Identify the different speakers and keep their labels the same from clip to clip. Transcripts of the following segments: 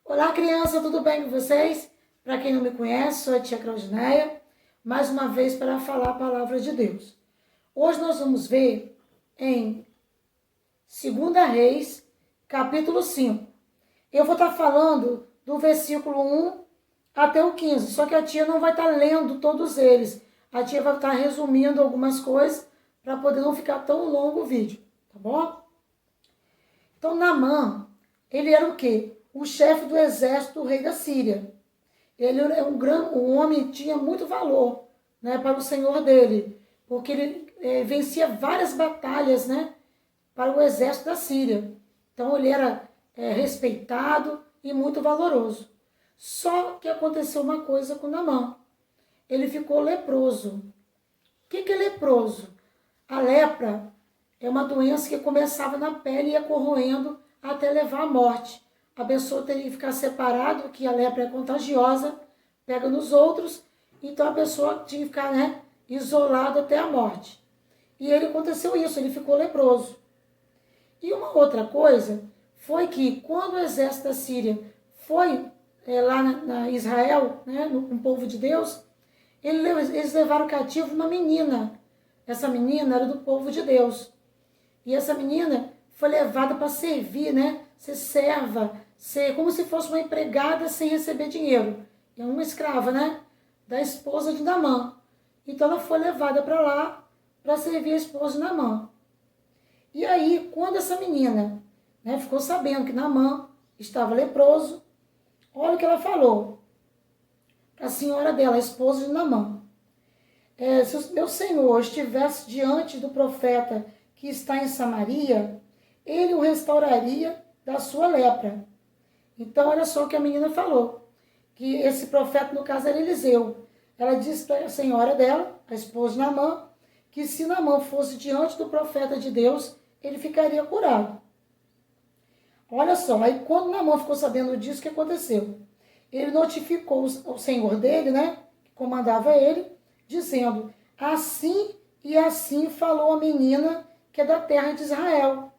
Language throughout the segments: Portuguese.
Speaker 1: Olá, criança, tudo bem com vocês? Para quem não me conhece, sou a tia Claudineia, mais uma vez para falar a palavra de Deus. Hoje nós vamos ver em 2 Reis, capítulo 5. Eu vou estar falando do versículo 1 até o 15, só que a tia não vai estar lendo todos eles. A tia vai estar resumindo algumas coisas para poder não ficar tão longo o vídeo, tá bom? Então, Naamã, ele era o quê? O chefe do exército do rei da Síria. Ele é um homem que tinha muito valor, né, para o senhor dele, porque ele vencia várias batalhas, né, para o exército da Síria. Então ele era respeitado e muito valoroso. Só que aconteceu uma coisa com Naamã. Ele ficou leproso. O que é leproso? A lepra é uma doença que começava na pele e ia corroendo até levar à morte. A pessoa teria que ficar separada, que a lepra é contagiosa, pega nos outros, então a pessoa tinha que ficar, isolada até a morte. E ele aconteceu isso, ele ficou leproso. E uma outra coisa foi que quando o exército da Síria foi lá na Israel, né, no povo de Deus, eles levaram cativo uma menina. Essa menina era do povo de Deus. E essa menina foi levada para servir, né, ser serva, ser como se fosse uma empregada sem receber dinheiro. É uma escrava, né? Da esposa de Naamã. Então ela foi levada para lá para servir a esposa de Naamã. E aí, quando essa menina, né, ficou sabendo que Naamã estava leproso, olha o que ela falou para a senhora dela, a esposa de Naamã. Se o meu senhor estivesse diante do profeta que está em Samaria, ele o restauraria da sua lepra. Então, olha só o que a menina falou, que esse profeta, no caso, era Eliseu. Ela disse para a senhora dela, a esposa de Naamã, que se Naamã fosse diante do profeta de Deus, ele ficaria curado. Olha só, aí quando Naamã ficou sabendo disso, o que aconteceu? Ele notificou o senhor dele, né, que comandava ele, dizendo, assim e assim falou a menina que é da terra de Israel.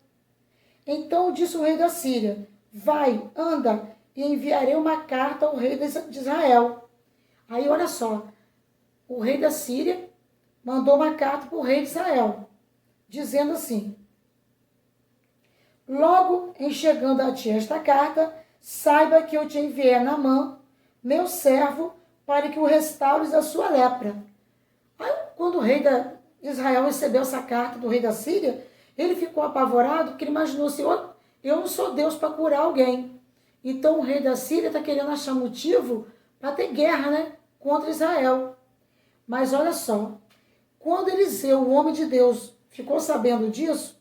Speaker 1: Então disse o rei da Síria, vai, anda, e enviarei uma carta ao rei de Israel. Aí, olha só, o rei da Síria mandou uma carta para o rei de Israel, dizendo assim, logo em chegando a ti esta carta, saiba que eu te enviei a Naamã, meu servo, para que o restaures da sua lepra. Aí, quando o rei de Israel recebeu essa carta do rei da Síria, ele ficou apavorado, porque ele imaginou assim, eu não sou Deus para curar alguém. Então o rei da Síria está querendo achar motivo para ter guerra, né, contra Israel. Mas olha só, quando Eliseu, o homem de Deus, ficou sabendo disso,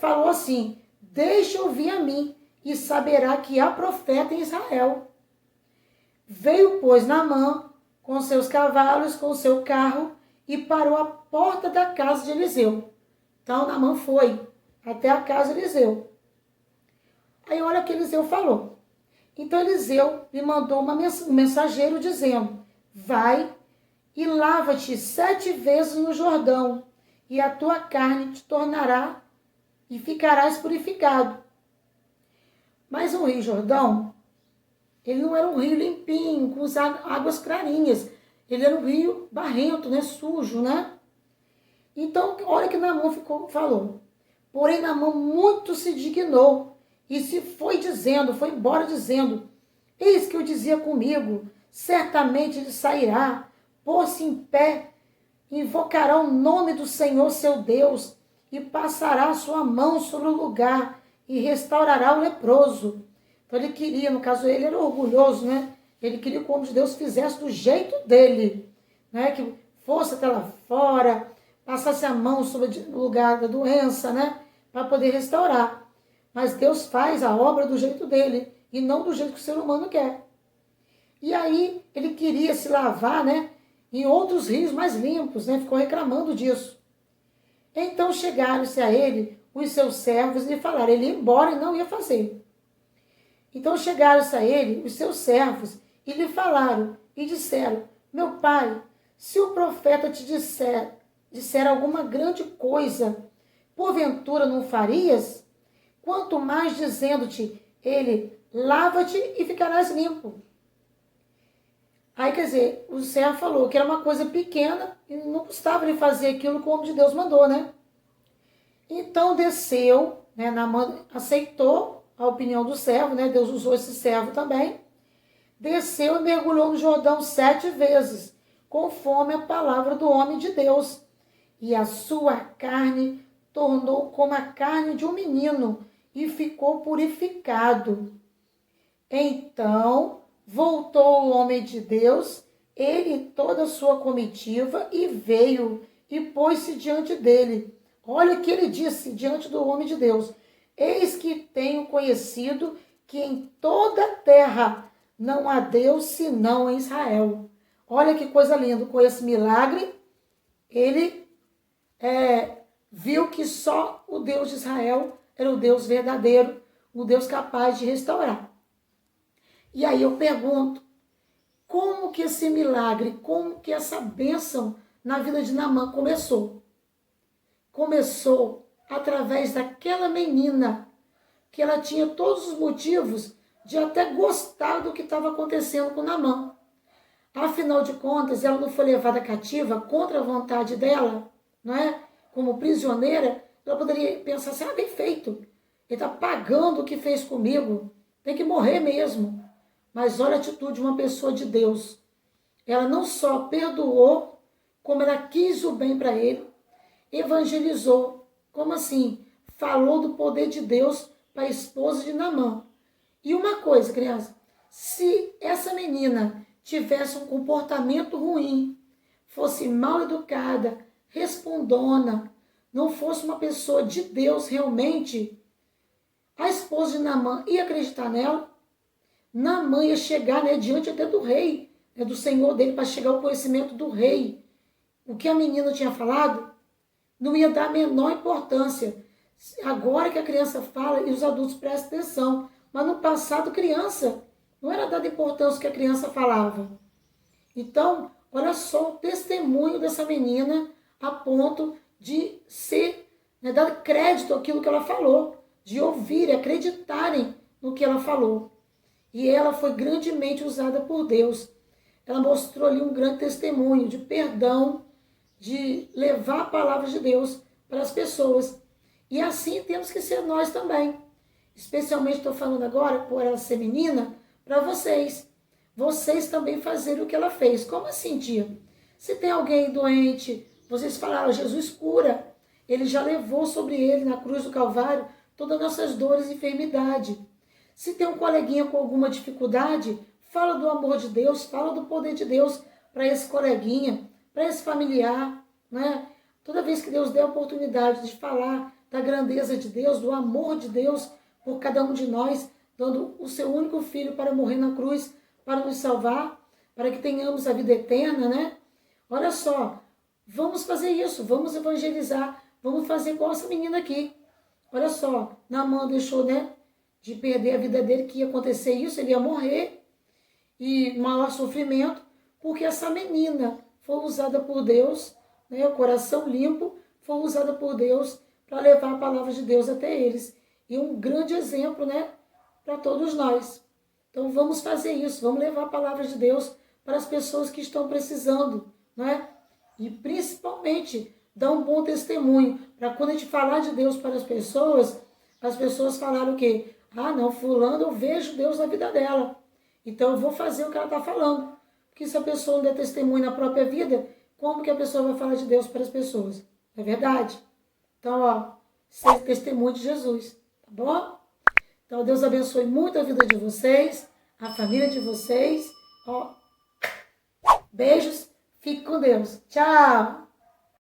Speaker 1: falou assim, deixa ouvir a mim e saberá que há profeta em Israel. Veio, pois, Naamã com seus cavalos, com seu carro e parou à porta da casa de Eliseu. Então Naamã foi até a casa de Eliseu. Aí olha o que Eliseu falou. Então Eliseu lhe mandou um mensageiro dizendo, vai e lava-te 7 vezes no Jordão, e a tua carne te tornará e ficarás purificado. Mas o rio Jordão, ele não era um rio limpinho, com águas clarinhas. Ele era um rio barrento, né, sujo, né? Então, olha que Naamã falou. Porém, Naamã muito se dignou e se foi embora dizendo, eis que eu dizia comigo, certamente ele sairá, pôr-se em pé, invocará o nome do Senhor seu Deus e passará a sua mão sobre o lugar e restaurará o leproso. Então ele queria, no caso ele era orgulhoso, né? Ele queria que o homem de Deus fizesse do jeito dele, né? Que fosse até lá fora, passasse a mão sobre o lugar da doença, né? Para poder restaurar. Mas Deus faz a obra do jeito dele e não do jeito que o ser humano quer. E aí ele queria se lavar, né? Em outros rios mais limpos, né? Ficou reclamando disso. Então chegaram-se a ele os seus servos e lhe falaram, ele ia embora e não ia fazer. Então chegaram-se a ele os seus servos e lhe falaram e disseram, meu pai, se o profeta te disser alguma grande coisa, porventura não farias? Quanto mais dizendo-te, ele, lava-te e ficarás limpo. Aí, quer dizer, o servo falou que era uma coisa pequena e não custava ele fazer aquilo que o homem de Deus mandou, né? Então desceu, né, Naamã aceitou a opinião do servo, né? Deus usou esse servo também. Desceu e mergulhou no Jordão 7 vezes, conforme a palavra do homem de Deus. E a sua carne tornou como a carne de um menino e ficou purificado. Então voltou o homem de Deus, ele e toda a sua comitiva, e veio e pôs-se diante dele. Olha o que ele disse diante do homem de Deus: eis que tenho conhecido que em toda a terra não há Deus senão em Israel. Olha que coisa linda, com esse milagre, ele viu que só o Deus de Israel era o Deus verdadeiro, o Deus capaz de restaurar. E aí eu pergunto, como que esse milagre, como que essa bênção na vida de Naamã começou? Começou através daquela menina, que ela tinha todos os motivos de até gostar do que estava acontecendo com Naamã. Afinal de contas, ela não foi levada cativa contra a vontade dela, não é? Como prisioneira, ela poderia pensar assim, bem feito, ele está pagando o que fez comigo, tem que morrer mesmo. Mas olha a atitude de uma pessoa de Deus. Ela não só perdoou, como ela quis o bem para ele, evangelizou. Como assim? Falou do poder de Deus para a esposa de Naamã. E uma coisa, criança, se essa menina tivesse um comportamento ruim, fosse mal educada, respondona, não fosse uma pessoa de Deus realmente, a esposa de Naamã ia acreditar nela? Naamã ia chegar, né, diante até do rei, né, do senhor dele, para chegar ao conhecimento do rei. O que a menina tinha falado não ia dar a menor importância. Agora que a criança fala e os adultos prestam atenção, mas no passado, criança, não era dada importância ao que a criança falava. Então, olha só o testemunho dessa menina a ponto de ser, né, dar crédito àquilo que ela falou, de ouvir, acreditarem no que ela falou. E ela foi grandemente usada por Deus. Ela mostrou ali um grande testemunho de perdão, de levar a palavra de Deus para as pessoas. E assim temos que ser nós também. Especialmente estou falando agora, por ela ser menina, para vocês. Vocês também fazerem o que ela fez. Como assim, tia? Se tem alguém doente, vocês falaram, Jesus cura. Ele já levou sobre ele, na cruz do Calvário, todas as nossas dores e enfermidade. Se tem um coleguinha com alguma dificuldade, fala do amor de Deus, fala do poder de Deus para esse coleguinha, para esse familiar, né? Toda vez que Deus der a oportunidade de falar da grandeza de Deus, do amor de Deus por cada um de nós, dando o seu único filho para morrer na cruz, para nos salvar, para que tenhamos a vida eterna, né? Olha só, vamos fazer isso, vamos evangelizar, vamos fazer igual essa menina aqui. Olha só, Naamã deixou, né, de perder a vida dele, que ia acontecer isso, ele ia morrer, e maior sofrimento, porque essa menina foi usada por Deus, né, o coração limpo, foi usada por Deus para levar a palavra de Deus até eles. E um grande exemplo, né, para todos nós. Então vamos fazer isso, vamos levar a palavra de Deus para as pessoas que estão precisando, né? E principalmente dar um bom testemunho, para quando a gente falar de Deus para as pessoas falarem o quê? Ah, não, fulano, eu vejo Deus na vida dela, então eu vou fazer o que ela está falando. Porque se a pessoa não der testemunho na própria vida, como que a pessoa vai falar de Deus para as pessoas? É verdade? Então, ó, seja testemunho de Jesus, tá bom? Então, Deus abençoe muito a vida de vocês, a família de vocês. Ó, beijos, fique com Deus. Tchau!